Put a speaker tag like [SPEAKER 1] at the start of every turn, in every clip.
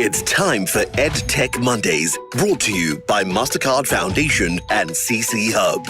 [SPEAKER 1] It's time for Edtech Mondays, brought to you by MasterCard Foundation and CC Hub.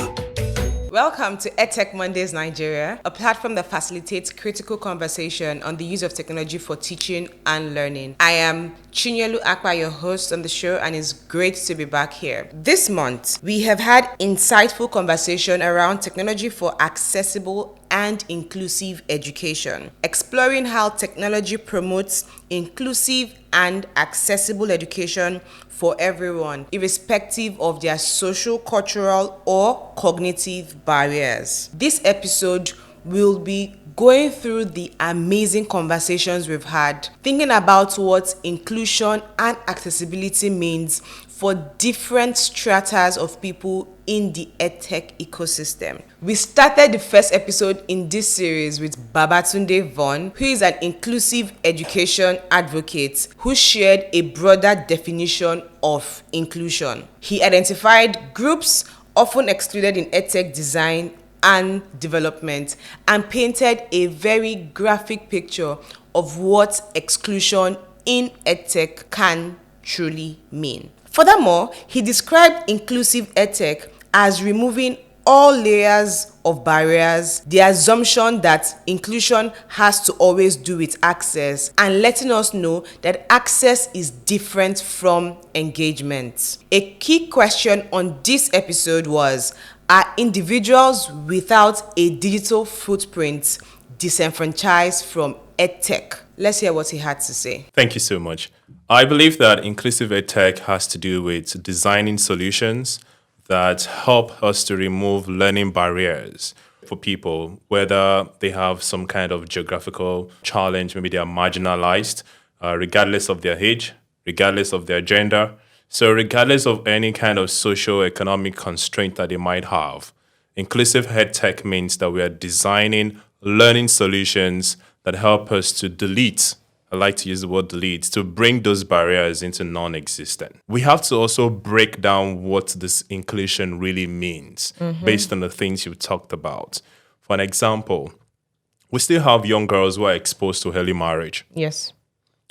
[SPEAKER 2] Welcome to Edtech Mondays Nigeria, a platform that facilitates critical conversation on the use of technology for teaching and learning. I am Chinyelu Akpa, your host on the show, and it's great to be back here. This month, we have had insightful conversation around technology for accessible and inclusive education, exploring how technology promotes inclusive and accessible education for everyone, irrespective of their social, cultural, or cognitive barriers. This episode will be going through the amazing conversations we've had, thinking about what inclusion and accessibility means for different stratas of people in the EdTech ecosystem. We started the first episode in this series with Babatunde Vaughn, who is an inclusive education advocate who shared a broader definition of inclusion. He identified groups often excluded in EdTech design and development and painted a very graphic picture of what exclusion in EdTech can truly mean. Furthermore, he described inclusive EdTech as removing all layers of barriers, the assumption that inclusion has to always do with access, and letting us know that access is different from engagement. A key question on this episode was, are individuals without a digital footprint disenfranchised from EdTech? Let's hear what he had to say.
[SPEAKER 3] Thank you so much. I believe that inclusive EdTech has to do with designing solutions that help us to remove learning barriers for people, whether they have some kind of geographical challenge, maybe they are marginalized, regardless of their age, regardless of their gender. So regardless of any kind of socio-economic constraint that they might have, inclusive EdTech means that we are designing learning solutions that help us to delete, I like to use the word delete, to bring those barriers into non-existent. We have to also break down what this inclusion really means based on the things you talked about. For an example, we still have young girls who are exposed to early marriage.
[SPEAKER 2] Yes.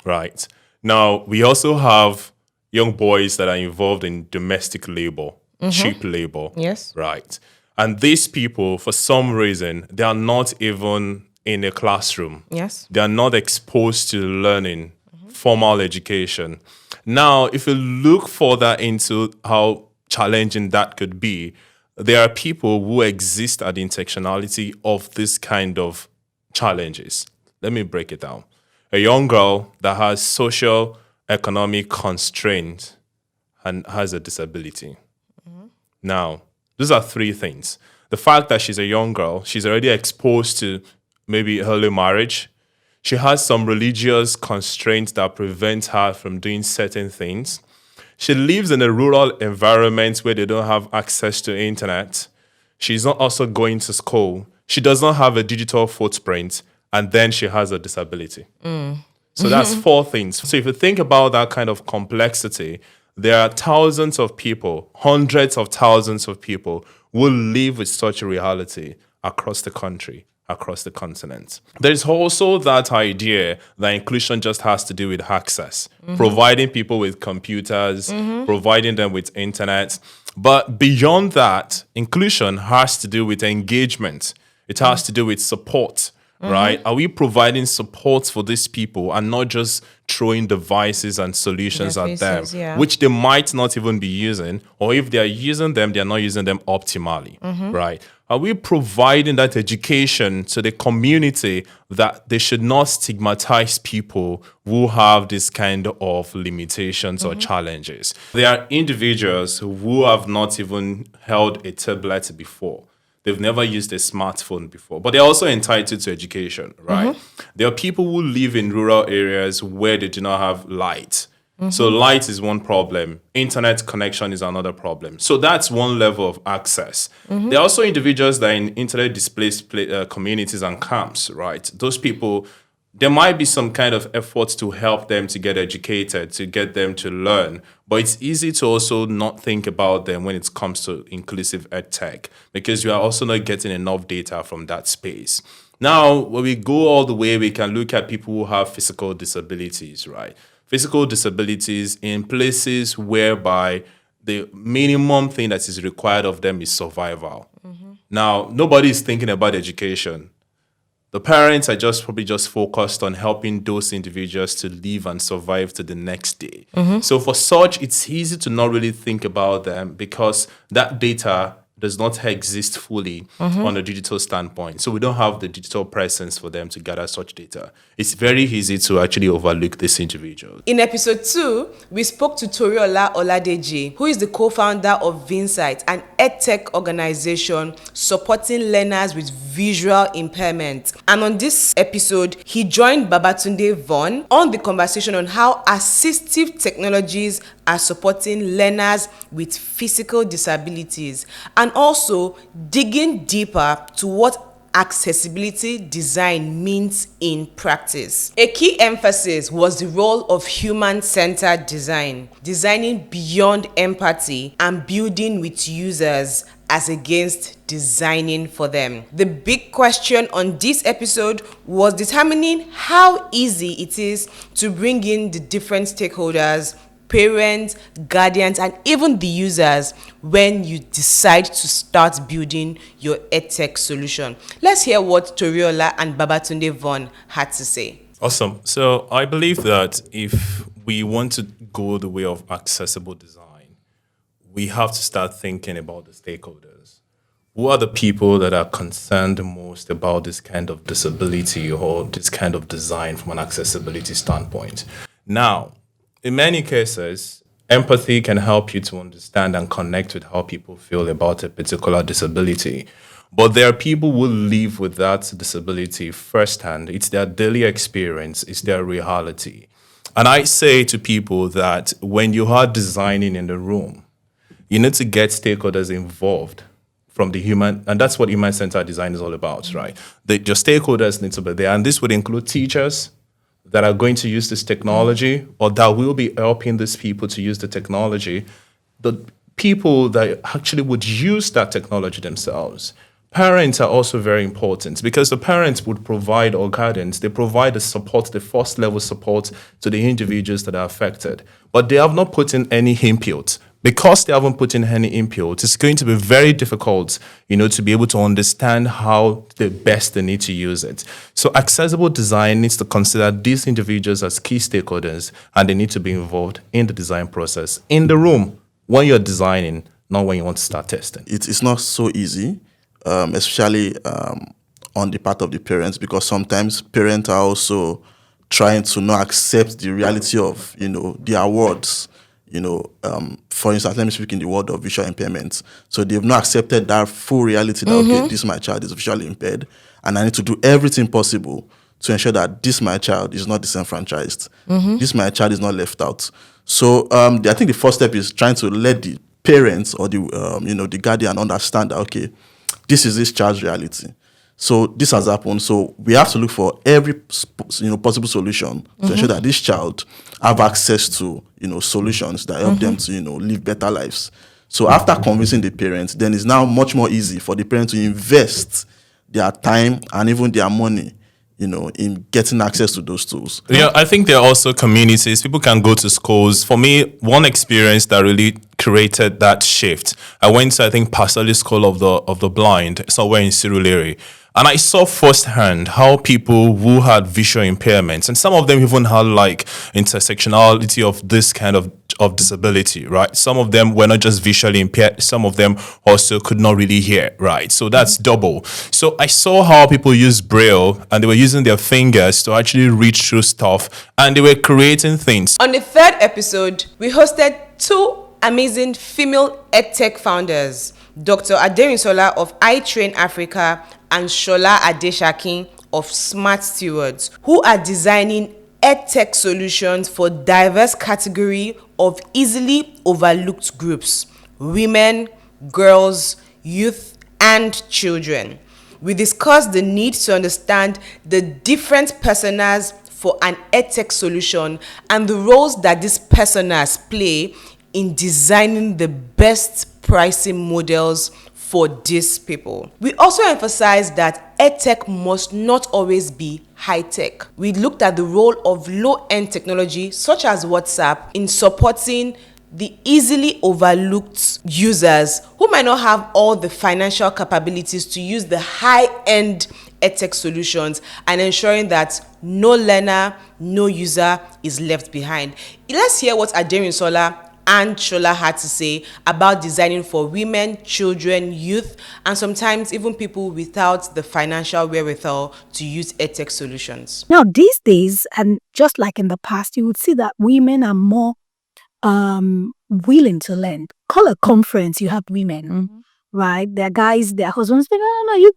[SPEAKER 3] Right. Now, we also have young boys that are involved in domestic labor, cheap labor.
[SPEAKER 2] Yes.
[SPEAKER 3] Right. And these people, for some reason, they are not even in a classroom.
[SPEAKER 2] Yes.
[SPEAKER 3] They are not exposed to learning, formal education. Now, if you look further into how challenging that could be, there are people who exist at the intersectionality of this kind of challenges. Let me break it down. A young girl that has social, economic constraints and has a disability. Now, those are three things. The fact that she's a young girl, she's already exposed to maybe early marriage. She has some religious constraints that prevent her from doing certain things. She lives in a rural environment where they don't have access to internet. She's not also going to school. She does not have a digital footprint, and then she has a disability. So that's four things. So if you think about that kind of complexity, there are thousands of people, hundreds of thousands of people who live with such a reality across the country, across the continent. There's also that idea that inclusion just has to do with access, providing people with computers, providing them with internet. But beyond that, inclusion has to do with engagement. It has to do with support. Right? Are we providing support for these people and not just throwing devices and solutions at them, which they might not even be using, or if they are using them, they are not using them optimally, right? Are we providing that education to the community that they should not stigmatize people who have this kind of limitations or challenges? There are individuals who have not even held a tablet before. They've never used a smartphone before, but they're also entitled to education, right? There are people who live in rural areas where they do not have light. So light is one problem. Internet connection is another problem. So that's one level of access. There are also individuals that are in internet displaced communities and camps, right? Those people, there might be some kind of efforts to help them to get educated, to get them to learn. But it's easy to also not think about them when it comes to inclusive EdTech, because you are also not getting enough data from that space. Now, when we go all the way, we can look at people who have physical disabilities, right? physical disabilities in places whereby the minimum thing that is required of them is survival. Now, nobody is thinking about education. The parents are probably just focused on helping those individuals to live and survive to the next day. So for such, it's easy to not really think about them because that data does not exist fully on a digital standpoint. So we don't have the digital presence for them to gather such data. It's very easy to actually overlook this individual.
[SPEAKER 2] In episode 2, we spoke to Toriola Oladeji, who is the co-founder of Vinsight, an Edtech organization supporting learners with visual impairment. And on this episode, he joined Babatunde Von on the conversation on how assistive technologies are supporting learners with physical disabilities, and also digging deeper to what accessibility design means in practice. A key emphasis was the role of human-centered design, designing beyond empathy and building with users as against designing for them. The big question on this episode was determining how easy it is to bring in the different stakeholders, parents, guardians, and even the users when you decide to start building your Edtech solution. Let's hear what Toriola and Babatunde Von had to say.
[SPEAKER 3] Awesome. So I believe that if we want to go the way of accessible design, we have to start thinking about the stakeholders. Who are the people that are concerned most about this kind of disability or this kind of design from an accessibility standpoint? Now, in many cases, empathy can help you to understand and connect with how people feel about a particular disability. But there are people who live with that disability firsthand. It's their daily experience, it's their reality. And I say to people that when you are designing in the room, you need to get stakeholders involved from the human, and that's what human-centered design is all about, right? Your stakeholders need to be there, and this would include teachers that are going to use this technology or that will be helping these people to use the technology, the people that actually would use that technology themselves. Parents are also very important because the parents would provide, or guardians, they provide the support, the first level support to the individuals that are affected. But they have not put in any input. Because they haven't put in any input, it's going to be very difficult, to be able to understand how the best they need to use it. So accessible design needs to consider these individuals as key stakeholders, and they need to be involved in the design process, in the room, when you're designing, not when you want to start testing.
[SPEAKER 4] It's not so easy, especially on the part of the parents, because sometimes parents are also trying to not accept the reality of, the awards. For instance, let me speak in the world of visual impairment. So they've not accepted that full reality that, okay, this my child is visually impaired, and I need to do everything possible to ensure that this my child is not disenfranchised. This my child is not left out. So I think the first step is trying to let the parents or the guardian understand that, okay, this is this child's reality. So this has happened. So we have to look for every possible solution to ensure that this child have access to solutions that help them to live better lives. So after convincing the parents, then it's now much more easy for the parents to invest their time and even their money in getting access to those tools.
[SPEAKER 3] Yeah, I think there are also communities. People can go to schools. For me, one experience that really created that shift, I went to, I think, Pasali School of the Blind, somewhere in Surulere. And I saw firsthand how people who had visual impairments, and some of them even had like intersectionality of this kind of disability, right? Some of them were not just visually impaired, some of them also could not really hear, right? So that's double. So I saw how people use Braille and they were using their fingers to actually read through stuff, and they were creating things.
[SPEAKER 2] On the third episode, we hosted two amazing female Edtech founders, Dr. Aderinsola of iTrain Africa and Shola Adeshakin of Smart Stewards, who are designing Edtech solutions for diverse category of easily overlooked groups: women, girls, youth, and children. We discussed the need to understand the different personas for an Edtech solution and the roles that these personas play in designing the best pricing models for these people. We also emphasize that EdTech must not always be high-tech. We looked at the role of low-end technology such as WhatsApp in supporting the easily overlooked users who might not have all the financial capabilities to use the high-end EdTech solutions, and ensuring that no learner, no user is left behind. Let's hear what Aderinsola and Shola had to say about designing for women, children, youth, and sometimes even people without the financial wherewithal to use EdTech solutions.
[SPEAKER 5] Now, these days, and just like in the past, you would see that women are more willing to learn. Call a conference, you have women, right? Their guys, their husbands say, no, you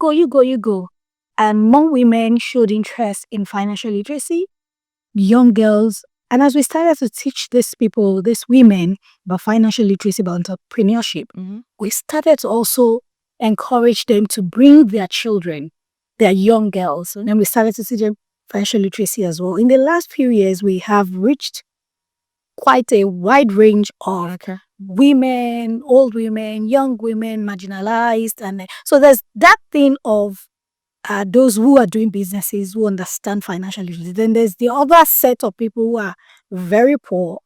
[SPEAKER 5] go. And more women showed interest in financial literacy, young girls. And as we started to teach these people, these women, about financial literacy, about entrepreneurship, we started to also encourage them to bring their children, their young girls. And then we started to teach them financial literacy as well. In the last few years, we have reached quite a wide range of women, old women, young women, marginalized. And so there's that thing of those who are doing businesses, who understand financial literacy. Then there's the other set of people who are very poor,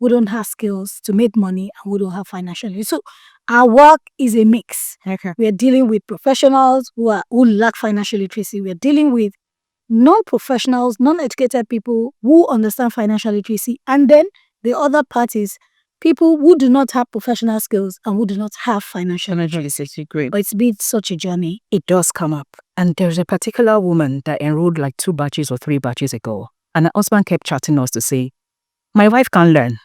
[SPEAKER 5] who don't have skills to make money, and who don't have financial literacy. So our work is a mix. We are dealing with professionals who lack financial literacy. We are dealing with non-professionals, non-educated people who understand financial literacy. And then the other parties, people who do not have professional skills and who do not have financial literacy.
[SPEAKER 6] Great.
[SPEAKER 5] But it's been such a journey.
[SPEAKER 6] It does come up. And there's a particular woman that enrolled like 2 batches or 3 batches ago. And her husband kept chatting us to say, my wife can't learn.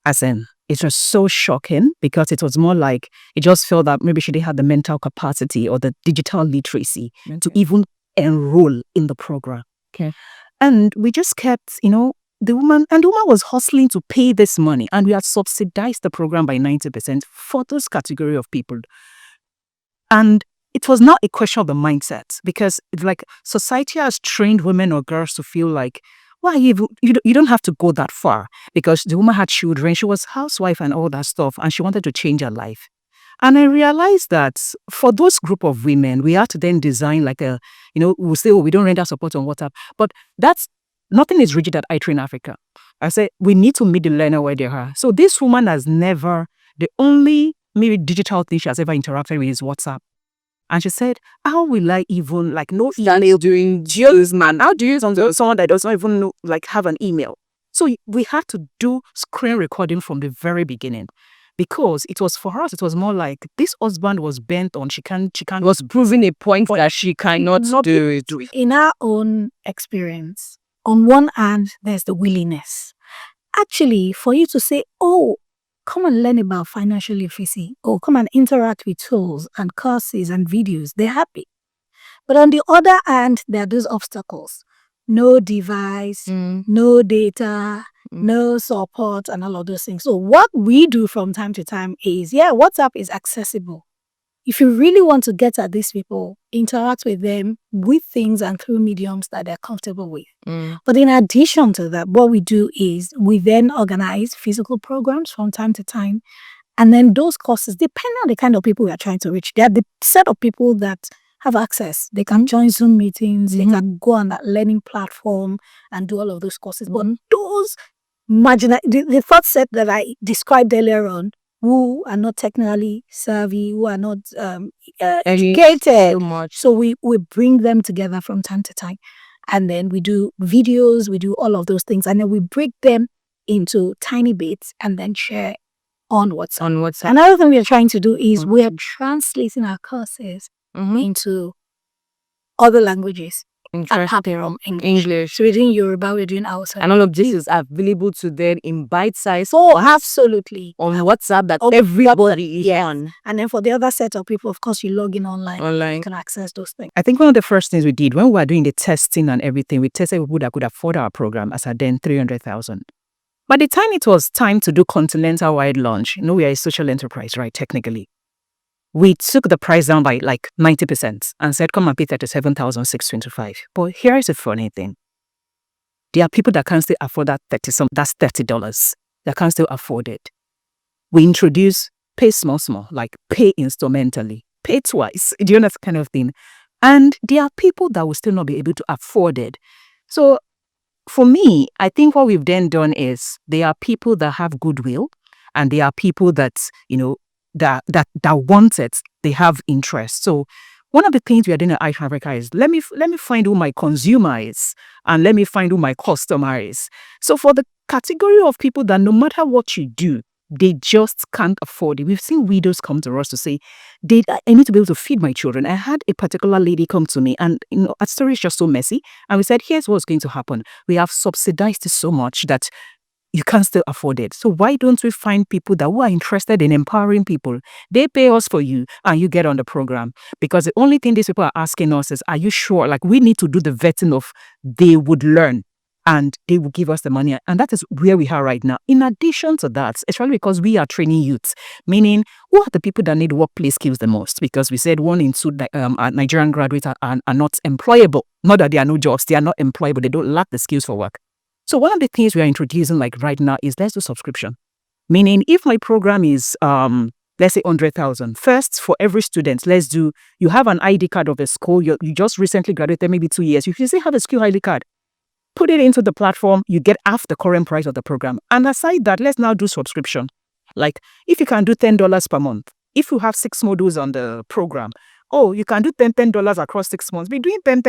[SPEAKER 6] As in, it was so shocking because it was more like, it just felt that maybe she didn't have the mental capacity or the digital literacy to even enroll in the program.
[SPEAKER 5] Okay.
[SPEAKER 6] And we just kept, the woman was hustling to pay this money, and we had subsidized the program by 90% for those category of people. And it was not a question of the mindset, because like society has trained women or girls to feel like, why you don't have to go that far, because the woman had children, she was housewife and all that stuff, and she wanted to change her life. And I realized that for those group of women, we had to then design like we'll say, we don't render support on WhatsApp, but nothing is rigid at iTrain Africa. I said, we need to meet the learner where they are. So this woman has never, the only maybe digital thing she has ever interacted with is WhatsApp. And she said, how will I even, no email doing Joe's man? How do you use someone that doesn't even know, have an email? So we had to do screen recording from the very beginning. Because it was, for us, it was more like this husband was bent on, she was proving a point that she cannot do it.
[SPEAKER 5] In our own experience, on one hand, there's the willingness. Actually, for you to say, oh, come and learn about financial literacy, or come and interact with tools and courses and videos, they're happy. But on the other hand, there are those obstacles. No device, no data, no support, and all of those things. So what we do from time to time is, WhatsApp is accessible. If you really want to get at these people, interact with them with things and through mediums that they're comfortable with. But in addition to that, what we do is we then organize physical programs from time to time. And then those courses, depending on the kind of people we are trying to reach, they're the set of people that have access. They can join Zoom meetings, they can go on that learning platform and do all of those courses. But those the third set that I described earlier on, who are not technically savvy, who are not educated. So we bring them together from time to time. And then we do videos, we do all of those things. And then we break them into tiny bits and then share on WhatsApp. Another thing we are trying to do is we are translating our courses into other languages. Apart from English. So we're doing Yoruba, we're doing Hausa.
[SPEAKER 6] And all of this is available to them in bite size.
[SPEAKER 5] Oh, absolutely.
[SPEAKER 6] On WhatsApp that everybody is on.
[SPEAKER 5] And then for the other set of people, of course, you log in online. You can access those things.
[SPEAKER 6] I think one of the first things we did when we were doing the testing and everything, we tested people that could afford our program as at then 300,000. By the time it was time to do continental-wide launch, we are a social enterprise, right, technically. We took the price down by 90% and said, come and pay 37,625. But here is the funny thing. There are people that can't still afford that that's $30. That can't still afford it. We introduce pay small, like pay instrumentally, pay twice. Do you know that kind of thing? And there are people that will still not be able to afford it. So for me, I think what we've then done is there are people that have goodwill, and there are people that, that want it, they have interest. So one of the things we are doing at iFabrica is let me find who my consumer is, and let me find who my customer is. So for the category of people that no matter what you do, they just can't afford it. We've seen widows come to us to say, I need to be able to feed my children. I had a particular lady come to me, and our story is just so messy. And we said, here's what's going to happen. We have subsidized it so much that you can't still afford it. So why don't we find people that who are interested in empowering people? They pay us for you, and you get on the program. Because the only thing these people are asking us is, are you sure? Like, we need to do the vetting of they would learn, and they will give us the money. And that is where we are right now. In addition to that, especially because we are training youth, meaning who are the people that need workplace skills the most? Because we said 1 in 2 Nigerian graduates are not employable. Not that there are no jobs, they are not employable. They don't lack the skills for work. So one of the things we are introducing like right now is let's do subscription. Meaning if my program is, let's say 100,000, first for every student, let's do, you have an ID card of a school, you just recently graduated, maybe 2 years. If you say have a school ID card, put it into the platform, you get half the current price of the program. And aside that, let's now do subscription. Like if you can do $10 per month, if you have 6 modules on the program, you can do $10 across 6 months. Be doing $10.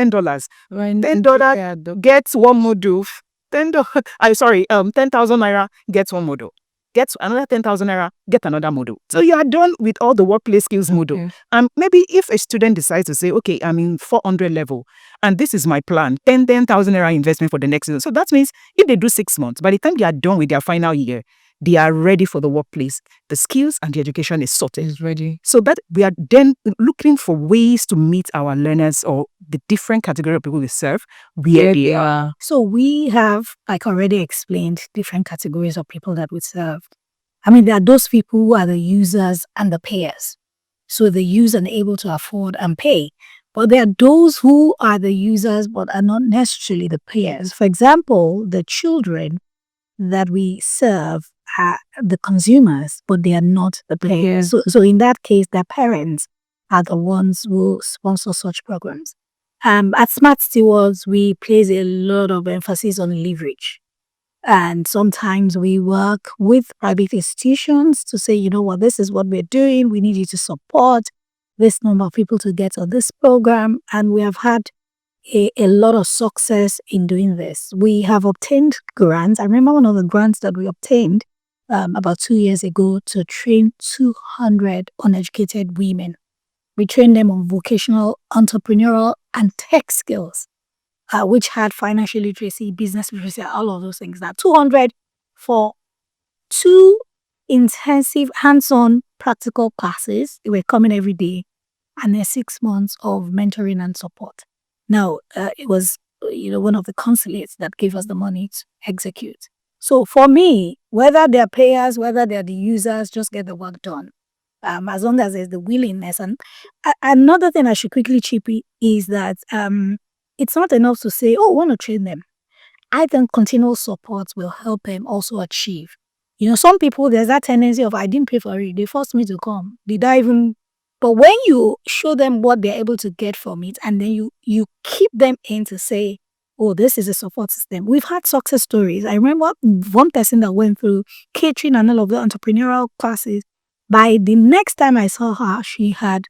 [SPEAKER 6] $10 gets 1 module. $10,000 naira gets 1 module. Gets another 10,000 naira, get another module. So you are done with all the workplace skills module. And maybe if a student decides to say, okay, I'm in 400 level, and this is my plan, 10,000 naira investment for the next year. So that means if they do 6 months, by the time they are done with their final year, they are ready for the workplace. The skills and the education is sorted.
[SPEAKER 7] It's ready.
[SPEAKER 6] So that we are then looking for ways to meet our learners or the different category of people we serve where they are.
[SPEAKER 5] So we have, like already explained, different categories of people that we serve. I mean, there are those people who are the users and the payers. So the user and able to afford and pay. But there are those who are the users but are not necessarily the payers. For example, the children that we serve are the consumers, but they are not the payers. So in that case, their parents are the ones who sponsor such programs. At Smart Stewards, we place a lot of emphasis on leverage. And sometimes we work with private institutions to say, you know what, this is what we're doing. We need you to support this number of people to get on this program. And we have had a lot of success in doing this. We have obtained grants. I remember one of the grants that we obtained about 2 years ago to train 200 uneducated women. We trained them on vocational, entrepreneurial, and tech skills, which had financial literacy, business literacy, all of those things. Now, 200 for 2 intensive hands-on practical classes. They were coming every day, and then 6 months of mentoring and support. Now, it was one of the consulates that gave us the money to execute. So for me, whether they're payers, whether they're the users, just get the work done. As long as there's the willingness. And another thing I should quickly chip in is that it's not enough to say, I want to train them. I think continual support will help them also achieve. Some people, there's that tendency of, I didn't pay for it. They forced me to come. Did I even? But when you show them what they're able to get from it, and then you keep them in to say, this is a support system. We've had success stories. I remember one person that went through catering and all of the entrepreneurial classes. By the next time I saw her, she had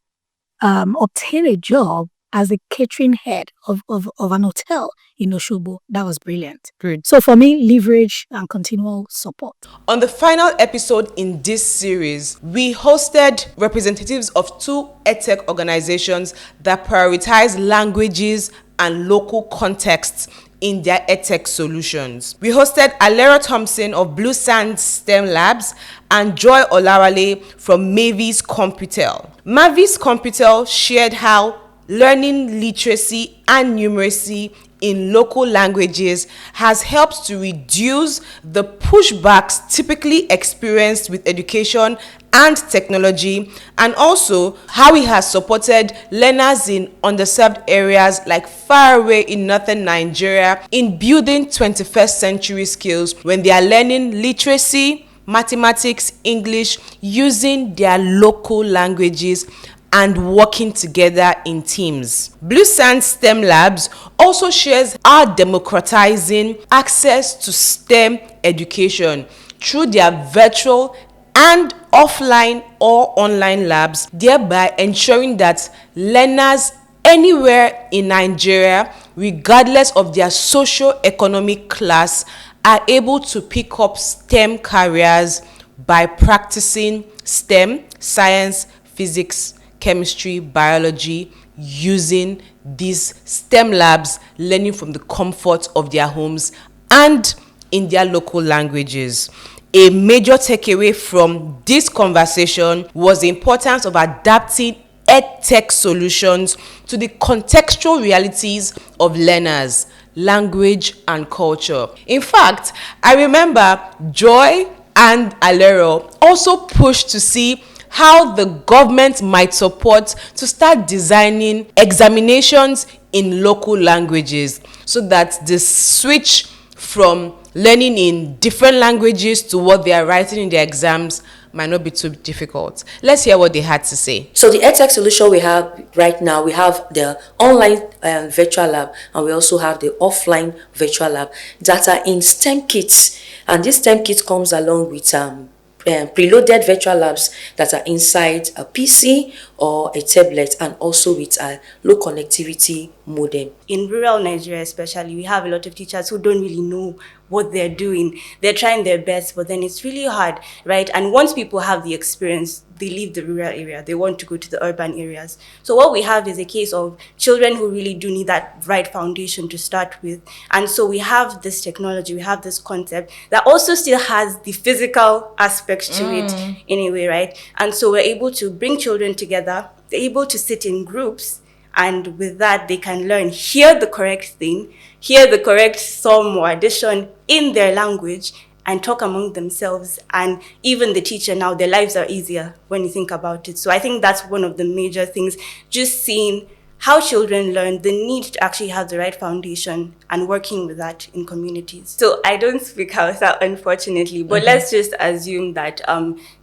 [SPEAKER 5] obtained a job as a catering head of an hotel in Oshobo. That was brilliant.
[SPEAKER 7] Good.
[SPEAKER 5] So for me, leverage and continual support.
[SPEAKER 2] On the final episode in this series, we hosted representatives of 2 Edtech organizations that prioritize languages and local contexts in their Edtech solutions. We hosted Alera Thompson of Blue Sand STEM Labs and Joy Olarale from Mavis Computel. Mavis Computel shared how learning literacy and numeracy in local languages has helped to reduce the pushbacks typically experienced with education and technology, and also how it has supported learners in underserved areas like far away in northern Nigeria in building 21st century skills when they are learning literacy, mathematics, English, using their local languages and working together in teams. Blue Sand STEM Labs also shares our democratizing access to STEM education through their virtual and offline or online labs, thereby ensuring that learners anywhere in Nigeria, regardless of their socio-economic class, are able to pick up STEM careers by practicing STEM, science, physics, chemistry, biology, using these STEM labs, learning from the comfort of their homes and in their local languages. A major takeaway from this conversation was the importance of adapting Edtech solutions to the contextual realities of learners, language, and culture. In fact, I remember Joy and Alero also pushed to see how the government might support to start designing examinations in local languages so that the switch from learning in different languages to what they are writing in their exams might not be too difficult. Let's hear what they had to say.
[SPEAKER 7] So the Edtech solution we have right now, we have the online virtual lab, and we also have the offline virtual lab that are in STEM kits. And this STEM kit comes along with preloaded virtual labs that are inside a PC or a tablet, and also with a low connectivity modem.
[SPEAKER 8] In rural Nigeria especially, we have a lot of teachers who don't really know what they're doing. They're trying their best, but then it's really hard, right? And once people have the experience, they leave the rural area. They want to go to the urban areas. So what we have is a case of children who really do need that right foundation to start with. And so we have this technology, we have this concept that also still has the physical aspect to it in a way, right? And so we're able to bring children together. They're able to sit in groups, and with that, they can learn, hear the correct thing, hear the correct sum or addition in their language, and talk among themselves. And even the teacher now, their lives are easier when you think about it. So I think that's one of the major things, just seeing how children learn, the need to actually have the right foundation and working with that in communities. So I don't speak Hausa, unfortunately, but let's just assume that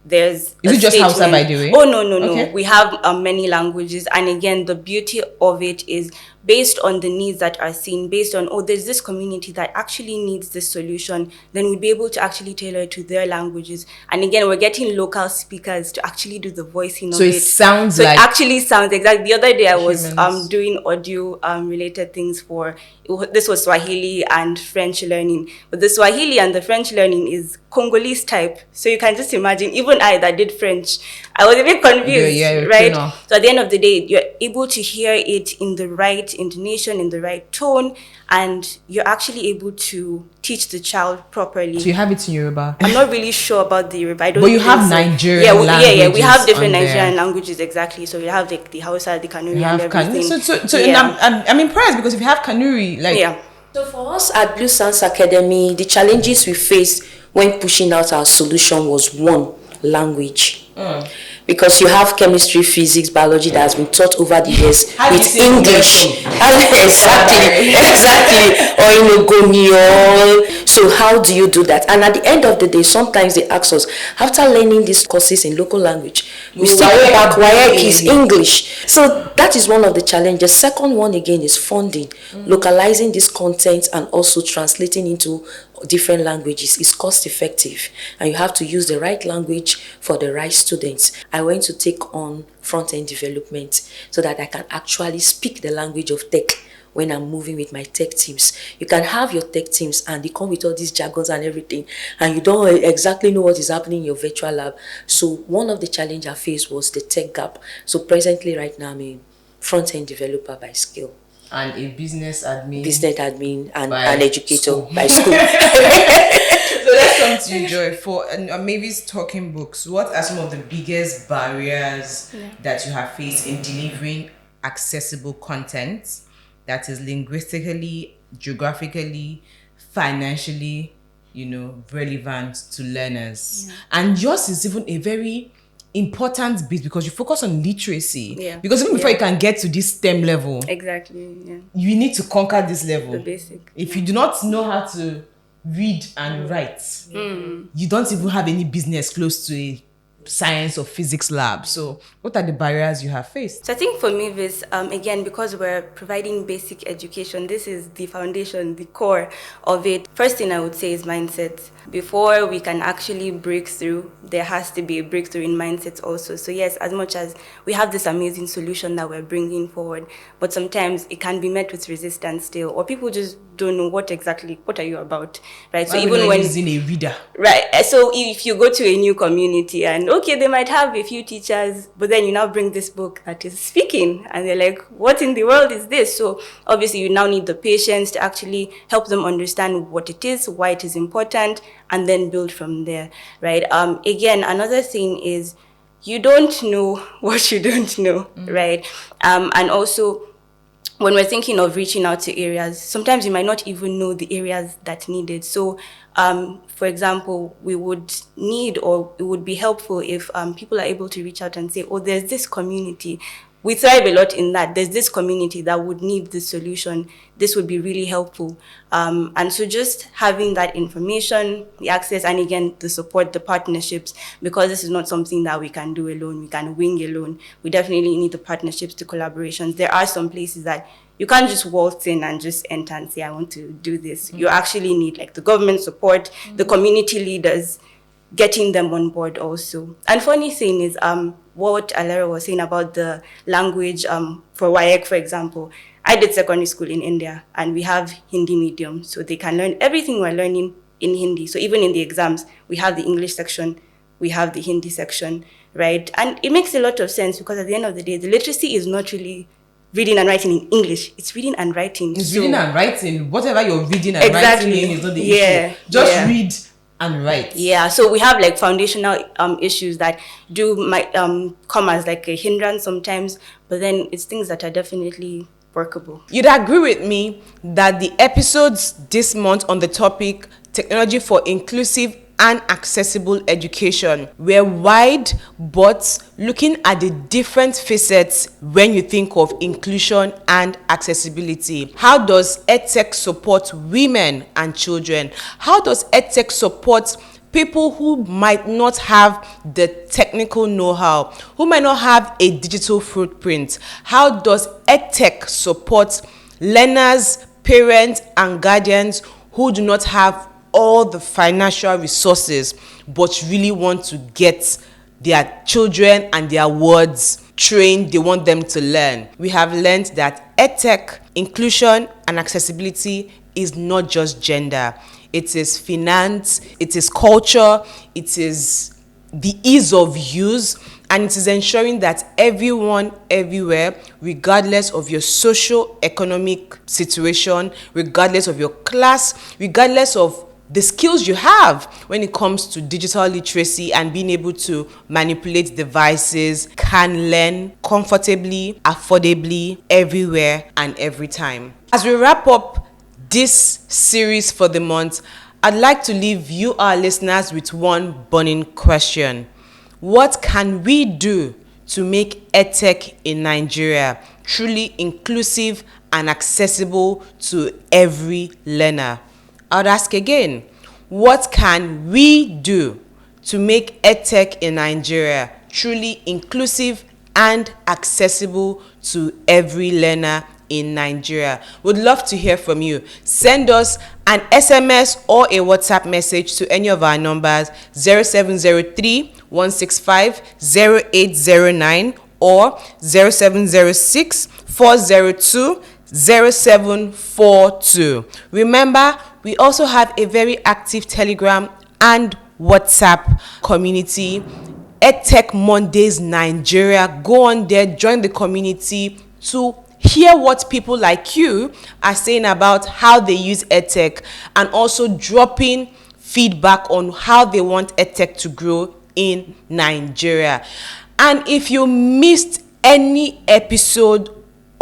[SPEAKER 8] there's...
[SPEAKER 2] Is it just Hausa, by the way?
[SPEAKER 8] Oh, no.
[SPEAKER 2] Okay.
[SPEAKER 8] We have many languages. And again, the beauty of it is based on the needs that are seen, based on, there's this community that actually needs this solution, then we'd be able to actually tailor it to their languages. And again, we're getting local speakers to actually do the voicing of it.
[SPEAKER 2] So it sounds
[SPEAKER 8] so
[SPEAKER 2] like...
[SPEAKER 8] it actually sounds exactly. The other day I was
[SPEAKER 2] humans.
[SPEAKER 8] doing audio related things for, this was Swahili and French learning. But the Swahili and the French learning is Congolese type. So you can just imagine, even I that did French, I was a bit confused, right? So at the end of the day, you're able to hear it in the right intonation, in the right tone, and you're actually able to teach the child properly.
[SPEAKER 2] So you have it in Yoruba?
[SPEAKER 8] I'm not really sure about the Yoruba. I don't
[SPEAKER 2] But you
[SPEAKER 8] think
[SPEAKER 2] have
[SPEAKER 8] so.
[SPEAKER 2] Nigerian languages.
[SPEAKER 8] Yeah, we have different
[SPEAKER 2] on there.
[SPEAKER 8] Nigerian languages, exactly. So we have the Hausa, the Kanuri,
[SPEAKER 2] You
[SPEAKER 8] and
[SPEAKER 2] have
[SPEAKER 8] everything.
[SPEAKER 2] Kanuri. So
[SPEAKER 8] yeah.
[SPEAKER 2] I'm impressed, because if you have Kanuri, like...
[SPEAKER 8] Yeah.
[SPEAKER 7] So for us at Blue Sands Academy, the challenges we faced when pushing out our solution was one, language. Because you have chemistry, physics, biology that has been taught over the years with English. Exactly. Or Goniol. So how do you do that? And at the end of the day, sometimes they ask us, after learning these courses in local language, we still go back, why is English? So that is one of the challenges. Second one again is funding. Localizing this content and also translating into different languages is cost effective, and you have to use the right language for the right students. I went to take on front-end development so that I can actually speak the language of tech when I'm moving with my tech teams. You can have your tech teams and they come with all these jargons and everything, and you don't exactly know what is happening in your virtual lab. So one of the challenges I faced was the tech gap. So presently right now I'm a front-end developer by skill.
[SPEAKER 2] And a business admin.
[SPEAKER 7] And an educator by school.
[SPEAKER 2] So let's come to you, Joy. For maybe talking books, what are some of the biggest barriers that you have faced in delivering accessible content that is linguistically, geographically, financially, relevant to learners? And yours is even a very important bit, because you focus on literacy. Because even before you can get to this STEM level,
[SPEAKER 8] Exactly. Yeah.
[SPEAKER 2] you need to conquer this level.
[SPEAKER 8] The basic.
[SPEAKER 2] If you do not know how to read and write. You don't even have any business close to a science or physics lab. So what are the barriers you have faced?
[SPEAKER 8] So I think for me, this again, because we're providing basic education, this is the foundation, the core of it. First thing I would say is mindset. Before we can actually break through, there has to be a breakthrough in mindset also. So yes, as much as we have this amazing solution that we're bringing forward, but sometimes it can be met with resistance still, or people just don't know what are you about, right?
[SPEAKER 2] So even when using a reader,
[SPEAKER 8] right? So if you go to a new community and okay, they might have a few teachers, but then you now bring this book that is speaking, and they're like, "What in the world is this?" So obviously, you now need the patience to actually help them understand what it is, why it is important, and then build from there, right? Again, another thing is you don't know what you don't know, right? And also, when we're thinking of reaching out to areas, sometimes you might not even know the areas that need it. So, for example, we would need, or it would be helpful if people are able to reach out and say, oh, there's this community. We thrive a lot in that. There's this community that would need this solution. This would be really helpful. And so just having that information, the access, and again, the support, the partnerships, because this is not something that we can do alone, we can wing alone. We definitely need the partnerships, the collaborations. There are some places that you can't just waltz in and just enter and say, I want to do this. You actually need like the government support, the community leaders, getting them on board also. And funny thing is, what Alara was saying about the language for WAEC, for example, I did secondary school in India and we have Hindi medium, so they can learn everything we're learning in Hindi. So even in the exams, we have the English section, we have the Hindi section, right? And it makes a lot of sense because at the end of the day, the literacy is not really reading and writing in English. It's reading and writing.
[SPEAKER 2] It's reading and writing. Whatever you're reading and writing in is not the issue. Just read and write.
[SPEAKER 8] Yeah, so we have like foundational issues that might come as like a hindrance sometimes, but then it's things that are definitely workable.
[SPEAKER 2] You'd agree with me that the episodes this month on the topic technology for inclusive and accessible education were wide, but looking at the different facets when you think of inclusion and accessibility. How does Edtech support women and children? How does Edtech support people who might not have the technical know-how, who might not have a digital footprint? How does Edtech support learners, parents, and guardians who do not have all the financial resources but really want to get their children and their words trained? They want them to learn. We have learned that Edtech, inclusion, and accessibility is not just gender. It is finance, it is culture, it is the ease of use, and it is ensuring that everyone, everywhere, regardless of your socio-economic situation, regardless of your class, regardless of the skills you have when it comes to digital literacy and being able to manipulate devices, can learn comfortably, affordably, everywhere and every time. As we wrap up this series for the month, I'd like to leave you, our listeners, with one burning question. What can we do to make Edtech in Nigeria truly inclusive and accessible to every learner? I'd ask again, what can we do to make Edtech in Nigeria truly inclusive and accessible to every learner in Nigeria? Would love to hear from you. Send us an SMS or a WhatsApp message to any of our numbers 0703 165 0809 or 0706 402 0742. Remember, we also have a very active Telegram and WhatsApp community, Edtech Mondays Nigeria. Go on there, join the community to hear what people like you are saying about how they use Edtech, and also dropping feedback on how they want Edtech to grow in Nigeria. And if you missed any episode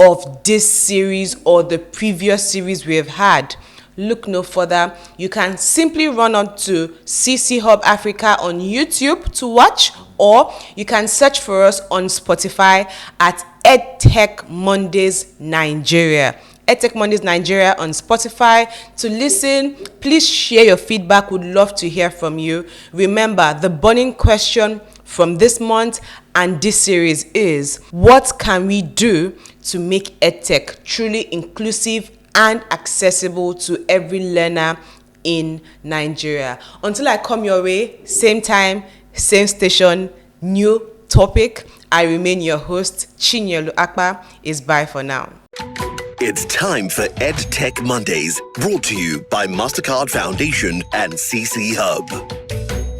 [SPEAKER 2] of this series or the previous series we have had, look no further. You can simply run on to CC Hub Africa on YouTube to watch, or you can search for us on Spotify at Edtech Mondays Nigeria. Edtech Mondays Nigeria on Spotify to listen. Please share your feedback. Would love to hear from you. Remember, the burning question from this month and this series is, what can we do to make EdTech truly inclusive and accessible to every learner in Nigeria? Until I come your way, same time, same station, new topic, I remain your host, Chinyelu Akpa. Is bye for now.
[SPEAKER 1] It's time for EdTech Mondays, brought to you by MasterCard Foundation and CC Hub.